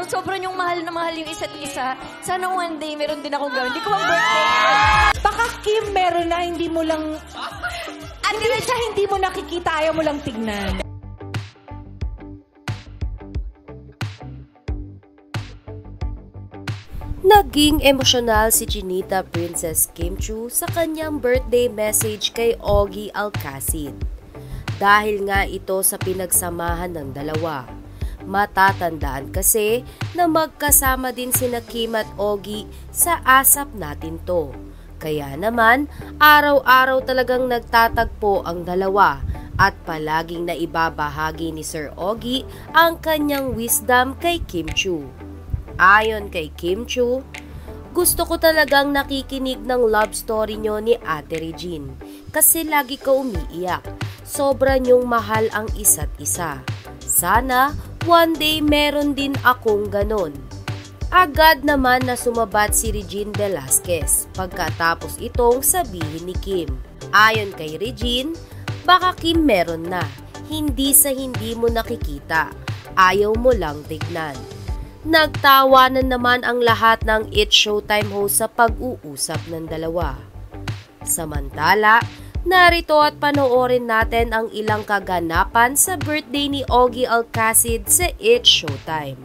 sobrang yung mahal na mahal yung isa't isa. Sana one day meron din akong gawin. Hindi ko birthday. Baka Kim, meron na, hindi mo lang... hindi mo nakikita, ayaw mo lang tignan. Naging emosyonal si Chinita Princess Kim Chiu sa kanyang birthday message kay Ogie Alcacid. Dahil nga ito sa pinagsamahan ng dalawa. Matatandaan kasi na magkasama din sina Kim at Ogie sa Asap Natin To. Kaya naman, araw-araw talagang nagtatagpo ang dalawa at palaging naibabahagi ni Sir Ogie ang kanyang wisdom kay Kim Chiu. Ayon kay Kim Chiu, gusto ko talagang nakikinig ng love story nyo ni Ate Regine kasi lagi ka umiiyak. Sobra nyong mahal ang isa't isa. Sana one day meron din akong ganon. Agad naman na sumabat si Regine Velasquez pagkatapos itong sabihin ni Kim. Ayon kay Regine, baka Kim meron na, hindi sa hindi mo nakikita, ayaw mo lang tignan. Nagtawanan naman ang lahat ng It's Showtime host sa pag-uusap ng dalawa. Samantala, narito at panoorin natin ang ilang kaganapan sa birthday ni Ogie Alcacid sa It's Showtime.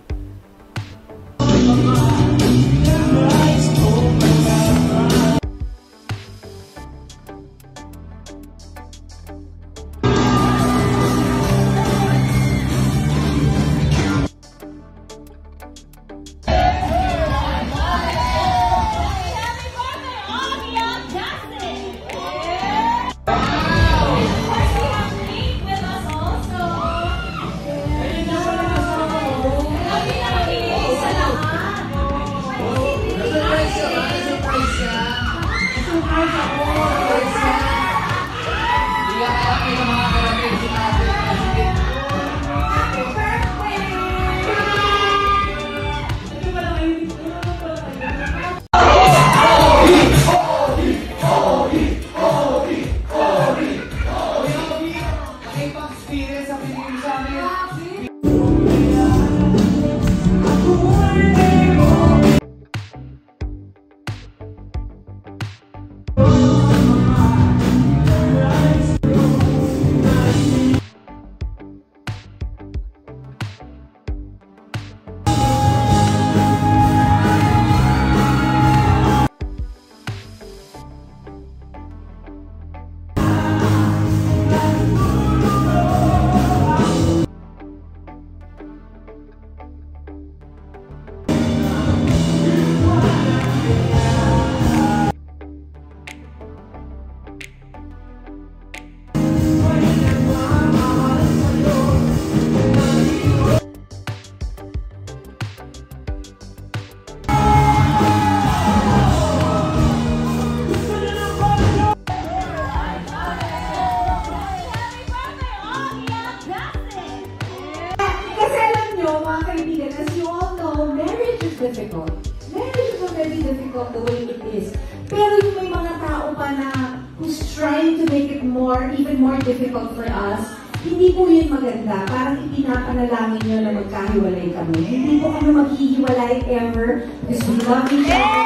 Difficult. Marriage is very difficult the way it is. Pero yung may mga tao pa na who's trying to make it even more difficult for us, hindi po yun maganda. Parang ipinapanalangin nyo na magkahiwalay kami. Hindi po kami maghihiwalay ever because we love each other.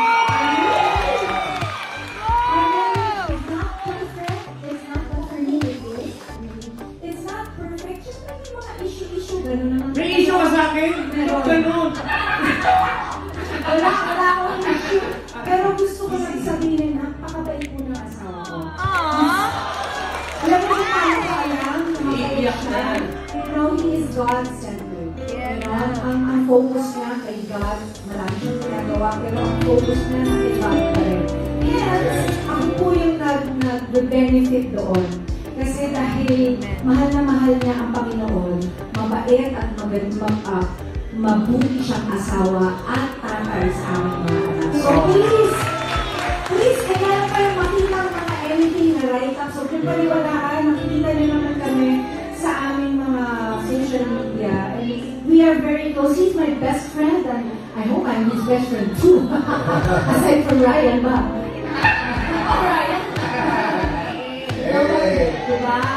It's not perfect. It's not what for me it is. It's not perfect. Just may mga issue. Ganun naman. May issue ka sa akin? Ganun. Wala akong issue. Pero gusto ko lang sabihin, napakabait po ng asawa ko. Alam mo kung paano ko alam, napakabait siya. You know, he is God-centered. You know, ang focus niya kay God, marami siyang ginagawa, pero ang focus niya kay God pa rin. Yes, ako po yung nag-benefit doon. Kasi dahil mahal na mahal niya ang Panginoon, mabait at mabuti siyang asawa at tatay sa aming mga anak. So please, kaya na kayo makita ang mga everything na write-up. So kung paliwalaan, makikita niyo naman kami sa aming mga social media. And we are very close. He's my best friend and I hope I'm his best friend too. Aside from Ryan ba? Ryan? Diba?